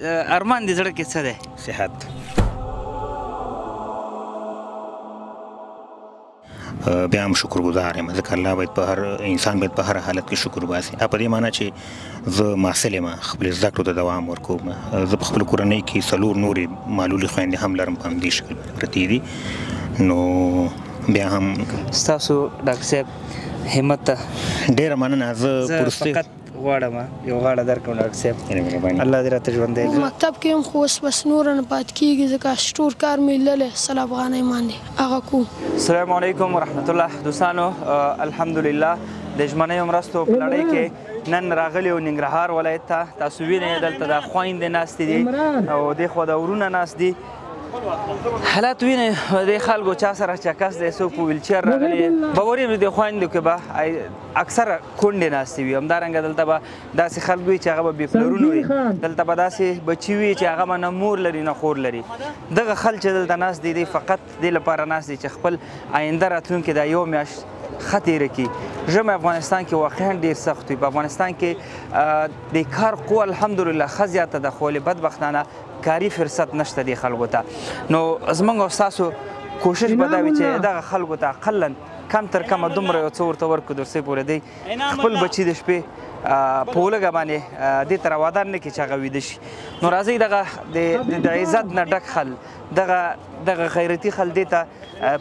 ارمان دې زړه کې څه دی؟ صحت. بیا هم شکرګزار یم ځکه الله باید په هر انسان باید په هر حالت کې شکر وباسي. په دې معنی چې زه محصل یم، خپلې زده کړو ته دوام ورکوم. زه په خپله کورنۍ کې 4 نورې معلولې خویندې هم لرم په همدې شکل پرتې دي. نو بیا هم ستاسو ډاکټر صاحب همت ته ډېره مننه. زه فقط غواړم یو غاړه درکړم ډاکټر صاحب، الله دې راته ژوندی کړي. مکتب کې هم خو اوس بس نور نه پاتې کېږي ځکه سټور کار مې لیدلی سل افغانۍ باندې هغه کوم. السلام علیکم ورحمت الله. دوستانو الحمدلله د ژمنیو مرستو په لړۍ کې نن راغلی و ننګرهار ولایت ته. تاسو وینئ دلته د خویندې ناستې دي او دې خوا د ورونه ناست دي. حالات وینئ د خلکو چا سره چکس دی، څوک په ویلچیر راغلي. باور یم د خویندو کې به اکثره کونډې ناستې وي. همدارنګه دلته به داسې خلک وي چې هغه به بې پلرونه وي، دلته به داسې بچي وي چې هغه به نه مور لري نه خور لري. دغه خلک چې دلته ناست دي فقط دې لپاره ناست دي چې خپل آینده راتلونکې دا یو میاشت ښه تېره کړي. ژمی افغانستان کې واقعا ډېر سخت وي. په افغانستان کې د کار قوه الحمدلله ښه زیاته ده، خو ولې بدبختانه کاري فرصت نشته دې خلکو ته. نو زموږ او ستاسو کوشش به دا وي چې دغه خلکو ته اقلا کم تر کمه دومره یو څه ورته ورکړو تر څو پورې دی خپل بچي د شپې په ولږه باندې دې ته راوادار نه کړي چې هغه ویده شي. نو راځئ دغه د عزت نه ډک خل، دغه غیرتي خل دې ته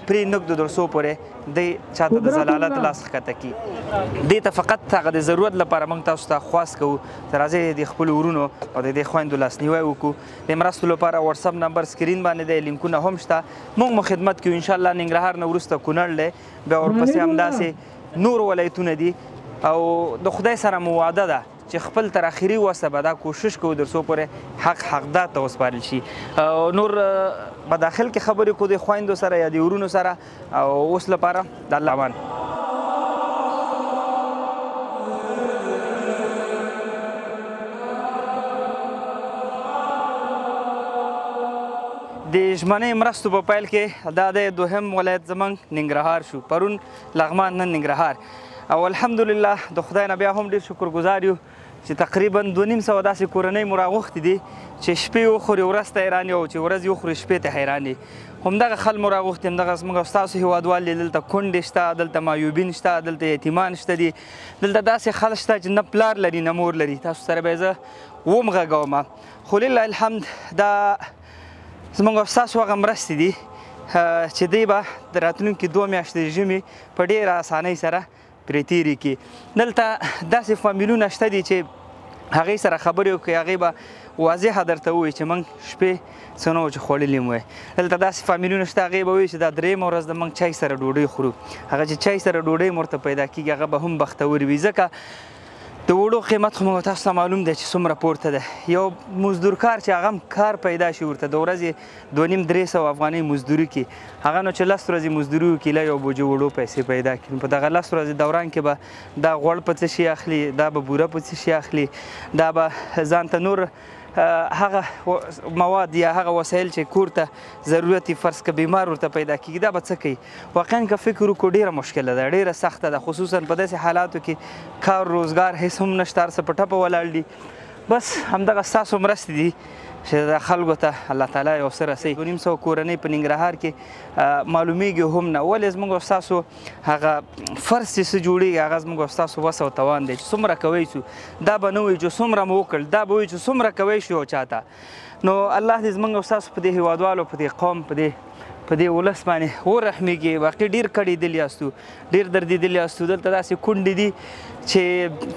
پرې نږدو تر څو پورې دی چاته د ضلالت لاس ښکته کړي. دې ته فقط هغه د ضرورت لپاره موږ تاسو ته خواست کوو چې راځئ د خپلو ورونو او د دې خویندو لاسنیوی وکړو. د مرستو لپاره واتساپ نمبر سکرین باندې دی، لینکونه هم شته. موږ مو خدمت کوو انشاءالله. ننګرهار نه وروسته کونړ دی، بیا ورپسې همداسې نور ولایتونه دي او د خدای سره مو وعده ده چې خپل تر اخري وسه به دا کوشش کوو تر څو پورې حق حقدار ته وسپارل شي. نور به داخل کې خبرې کوو د خویندو سره یا د ورونو سره. او اوس لپاره د الله امان. د ژمنۍ مرستو په پیل کې دا د دوهم ولایت زموږ ننګرهار شو. پرون لغمان، نن ننګرهار. او الحمدلله د خدای نه بیا هم ډېر شکرګزار یو چې تقریبا 2500 داسې کورنۍ مو راغوښتې دي چې شپې وخوري ورځ ته حیران یو، چې ورځ وخوري شپې ته حیران دي. همدغه خل مو راغوښتي، همدغه زموږ او ستاسو هېوادوال دي. دلته کونډې شته، دلته معیوبین شته، دلته یتیمان شته دي، دلته داسې خلک شته چې نه پلار لري نه مور لري. تاسو سره به یې زه ومغږوم. خو لله الحمد دا زموږ او ستاسو هغه مرستې دي چې دی به د راتلونکي 2 میاشتې د ژمي په ډېره اسانۍ سره پرې تېرې کړي. دلته داسې فامیلونه شته دي چې هغې سره خبرې وکړئ، هغې به واضحه درته ووایي چې موږ شپې څه نه وو چې خوړلي مو. دلته داسې فامیلونه شته هغې به وایي چې دا 3مه ورځ د موږ چای سره ډوډۍ خورو. هغه چې چای سره ډوډۍ م ورته پیدا کېږي هغه به هم بختور وي، ځکه د وړو قیمت خو موږ تاسو ته معلوم دی چې څومره پورته ده. یو مزدورکار چې هغه هم کار پیدا شي ورته د ورځې 2500 افغانۍ مزدوري کړي، هغه نو چې 10 ورځې مزدوري وکړي له یو بوجه وړو پیسې پیدا کړي. په دغه 10 ورځې دوران کې به دا غوړ په څه شي اخلي، دا به بوره په څه شي اخلي، دا به ځان ته نور هغه مواد یا هغه وسایل چې کور ته ضرورت وي، فرض که بیمار ورته پیدا کېږي، دا به څه کوي؟ واقعا که فکر وکړو ډېره مشکله ده، ډېره سخته ده، خصوصا په داسې حالاتو کې کار روزګار هېڅ هم نشته، هر څه په ټپه ولاړ دي. بس همدغه ستاسو مرستې دي چې د خلکو ته الله تعالی یو څه رسوي. 2500 کورنۍ په ننګرهار کې معلومیږي هم نه، ولې زموږ او ستاسو هغه فرض چې څه جوړېږي هغه زموږ او ستاسو وس او توان دی چې څومره کوی شو. دا به نه وایي چې څومره مو وکړل، دا به وایي چې څومره کوی شو یو چاته. نو الله دې زموږ او ستاسو په دې هېوادوالو، په دې قوم، په دې ولس باندې ورحمېږي. واقعي ډېر کړېدلي یاستو، ډېر دردېدلي یاستو. دلته داسې کونډې دي چې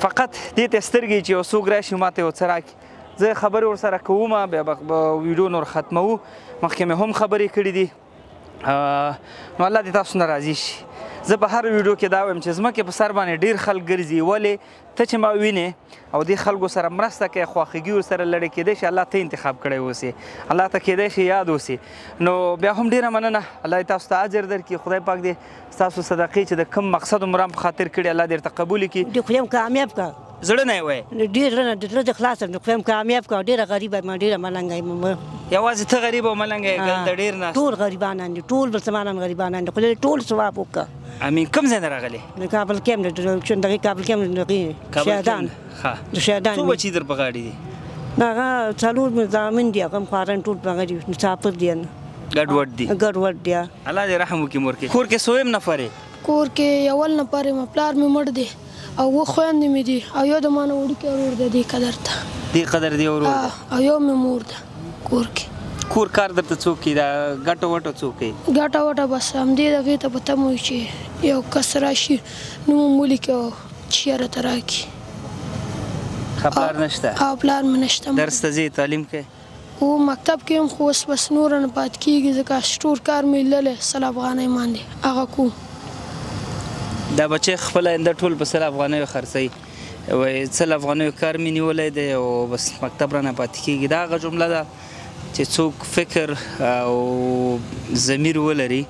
فقط دې ته سترګې چې یو څوک راشي ما ته یو څه راکړي. زه خبرې ورسره کوم، بیا به ویډیو نور ختموو. مخکې مې هم خبرې کړي دي. نو الله دې تاسو نه راضي شي. زه په هر ویډیو کې دا وایم چې ځمکې په سر باندې ډېر خلک ګرځي، ولې ته چې ما وینې او دې خلکو سره مرسته کوې، خواخوږي ورسره لرې، کېدای شي الله ته انتخاب کړی اوسې، الله ته کېدای شي یاد اوسې. نو بیا هم ډېره مننه، الله دې تاسو ته اجر درکړي. خدای پاک دې ستاسو صدقې چې د کوم مقصد عمره په خاطر کړي الله دې ورته قبول کړي. دې خدای کامیاب کړه، زړه نه یې وایي ډېر زړه د زړه د خلاص د خدای کامیاب کړه. ډېره غریبه یم، ډېره ملنګه یم. یوازې ته غریب او ملنګه یې، دلته ډېر ناست ټول غریبانان دي، ټول مسلمانان غریبانان دي. خدای ټول ثواب وکړه. امین. کوم ځای نه راغلی؟ د کابل کې هم دغې کابل کې هم دغې شهادان، د شهادان. څو بچي در په غاړې دي؟ هغه څلور زامن دي هغه هم خوارن ټول هغه دي مسافر دي ګډوډ دي ګډوډ دي الله دې رحم وکړي مور کې کور کې سویم نفر یې کور کې اول نفر یم پلار مې مړ دی او اووه خویندې مې دي او یو د ما نه وړوکی ورور دی دې قدر ته دې قدر دی ورور او یو مې مور ده کور کې کور کار درته څوک کوي دا ګټه وټه څوک کوي ګټه وټه بس همدې دغې ته په تمه وي چې یو کس راشي نوم مو ولیکي او چیرې ته راکړي ښه پلار نشته او پلار مې نشته درس ته ځې تعلیم کوې او مکتب کې هم خو اوس بس نوره نه پاتې کېږي ځکه سټور کار مې لیدلی سل افغانۍ باندې هغه کوم دا بچی خپله آینده ټول په 100 افغانیو خرڅوي وایي 100 افغانیو کار مې نیولی دی او بس مکتب رانه پاتې کېږي دا هغه جمله ده چې څوک فکر او ضمیر ولري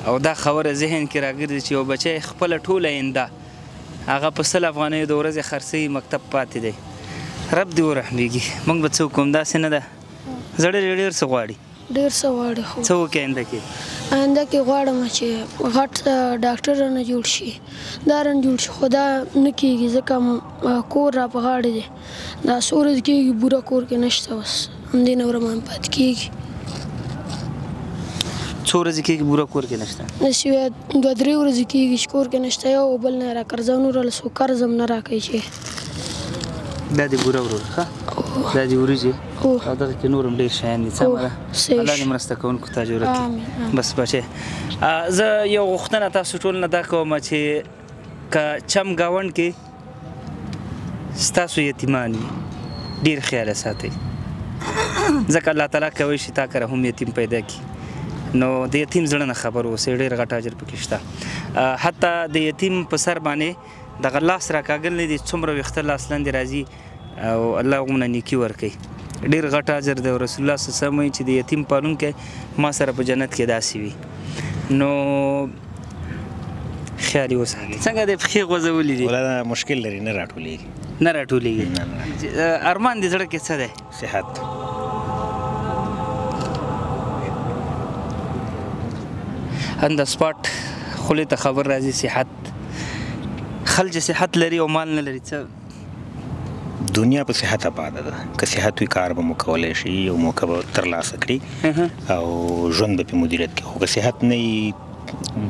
او دا خبره ذهن کې راګرځي چې یو بچی خپله ټوله آینده هغه په 100 افغانیو د ورځې خرڅوي مکتب پاتې دی رب دې ورحمېږي موږ به څه وکړو داسې نه ده زړه ډېر څه غواړي ډېر څه غواړي خو څه وکړي آینده کې آینده کې غواړم چې غټ ډاکټر رانه جوړ شي دا رانه جوړ شي خو دا نه کېږي ځکه کور را په غاړې دی دا څو ورځې کېږي بوره کور کې نشته بس همدې نه ورباندې پاتې کېږي څو ورځې کېږي بوره کور کې نشته داسې 2-3 ورځې کېږي چې کور کې نشته یو بل نه را قرضونه راله څو قرض هم نه راکوي چې دا دې بوره ورور ښه دا دې وریجې او دغه کې نور هم ډېر شیان دي سمه ده الله دې مرسته کوونکو ته اجر ورکړي بس بچی زه یو غوښتنه تاسو ټول نه دا کوم چې که چم ګاونډ کې ستاسو یتیمان وي ډېر خیال ساتئ ځکه الله تعالی کوي چې تا کره هم یتیم پیدا کړي نو د یتیم زړه نه خبر اوسئ ډېر غټ اجر پکې شته حتی د یتیم په سر باندې دغه لاس راکاږل نه دي څومره ویښته لاس لاندې راځي او الله هغومره نیکي ورکوي ډېر غټ اجر دی رسول الله صلی الله علیه وسلم وایي چې د یتیم پالونکی ما سره په جنت کې داسې وي نو خیال یې وساتئ څنګه د پښې غوځولي دي ولا مشکل لري نه راټولېږي نه راټولېږي ارمان دې زړه کې څه دی صحت ان د سپاټ خولې ته خبر راځي صحت خلج صحت لري او مال نه لري څه دنیا په صحت آباده ده که صحت وي کار به مو کولی شي او موقع به ترلاسه کړي او ژوند به پرې مدیریت کړي خو که صحت نه وي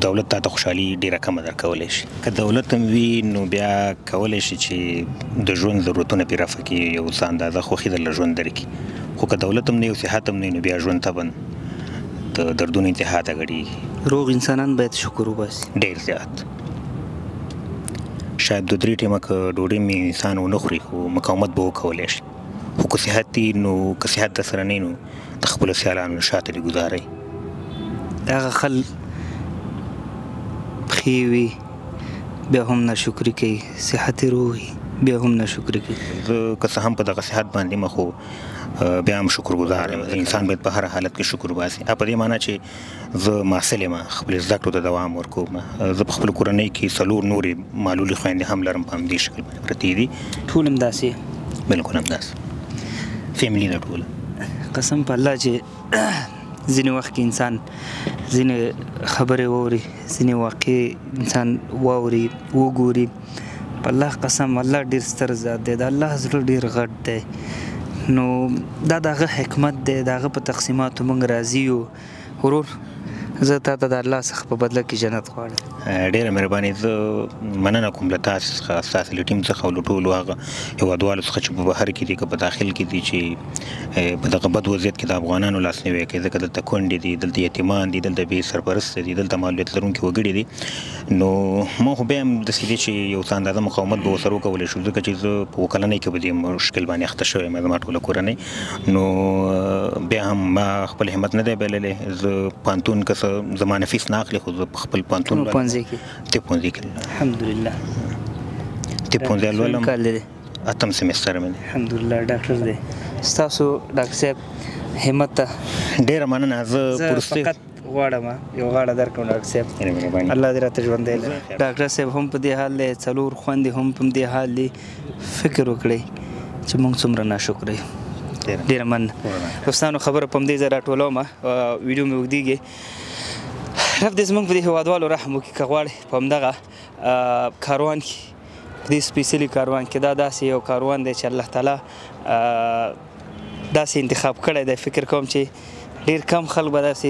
دولت تا ته خوشحالي ډېره کمه درکولی شي که دولت هم وي نو بیا کولی شي چې د ژوند ضرورتونه پرې رفع کړي یو څه اندازه خوښي درله ژوند درکړي خو که دولت هم نه وي او صحت هم نه وي نو بیا ژوند طبعا د دردونو انتها ته ګډېږي روغ انسانان باید شکر وباسي ډېر زیات شاید 2-3 ټیمه که ډوډۍ مې انسان ونه خوري خو مقاومت به وکولی شي خو که صحت وي نو که صحت درسره نه وي نو د خپلو سیالانو شاته دې ګزارئ هغه خل پښې وي بیا هم ناشکري کوي صحت یې روغ وي بیا هم ناشکري کوي زه که څه هم په دغه صحت باندې یم خو بیا هم شکر گزار یم انسان باید په هر حالت کې شکر وباسي په دې معنی چې زه محصل یم خپلې زده کړو ته دوام ورکوم زه په خپله کورنۍ کې څلور نورې معلولې خویندې هم لرم په همدې شکل باندې پرتې دي ټول همداسې بلکل همداسې فیملي ده ټوله قسم په الله چې ځینې وخت کې انسان ځینې خبرې واوري ځینې واقع انسان واوري وګوري په الله قسم الله ډېر ستر ذات دی د الله زړه ډېر غټ دی نو دا د هغه حکمت دی د هغه په تقسیماتو موږ راضي یو ورور زه تا ته د الله څخه په بدله کې جنت غواړم ډېره مهرباني زه مننه کوم له تاسو څخه ستاسو له ټیم څخه او له ټولو هغه هېوادوالو څخه چې په بهر کې دي که په داخل کې دي چې په دغه بد وضعیت کې د افغانانو لاسنیوی کوي ځکه دلته کونډې دي دلته یتیمان دي دلته بې سرپرسته دي دلته معلولیت لرونکي وګړي دي نو ما خو بیا هم داسې دي چې یو څه اندازه مقاومت به ورسره وکولی شو ځکه چې زه په اووه کلنۍ کې به دې مشکل باندې اخته شوی یم زما ټوله کورنۍ نو بیا هم ما خپل همت نه دی بایللی زه پوهنتون که څه زما نه فیس نه اخلي خو زه په خپل پوهنتون ښوونځي کې الحمدلله ښوونځی لولم 8م سیمستر مې دی الحمدلله ډاکټر دی ستاسو ډاکټر صاحب همت ته ډېره مننه زه فقط غواړم یو غاړه درکړم ډاکټر صاحب الله دې راته ژوندی لري ډاکټر صاحب هم په دې حال دی څلور خویندې هم په دې حال دي فکر وکړئ چې موږ څومره ناشکره یو ډېره مننه دوستانو خبره په همدې ځای راټولوم ویډیو مې اوږدېږي رب دې زموږ په دې هېوادوالو رحم وکړي که غواړئ په همدغه کاروان کې په دې سپېڅلي کاروان کې دا داسې یو کاروان دی چې الله تعالی داسې انتخاب کړی دی. فکر کوم چې ډېر کم خلک به داسې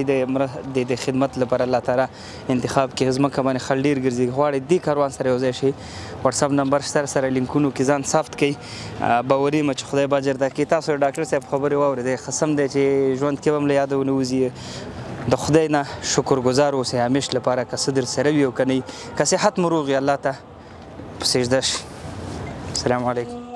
د خدمت لپاره الله تعالی انتخاب کړي. ځمکه باندې خلک ډېر ګرځي، غواړي دې کاروان سره یو ځای شي. واتساپ نمبر سره لینکونو کې ځان ثبت کړئ. باوري یم چې خدای به اجر درکړي. تاسو د ډاکټر صاحب خبرې واورېدې، قسم دی چې ژوند کې به هم له یاده ونه وځي. د خدای نه شکرګزار اوسئ همیش لپاره، که څه در سره وي او که نه وي، که صحت مو روغ وي الله ته په سجده شي. السلام علیکم.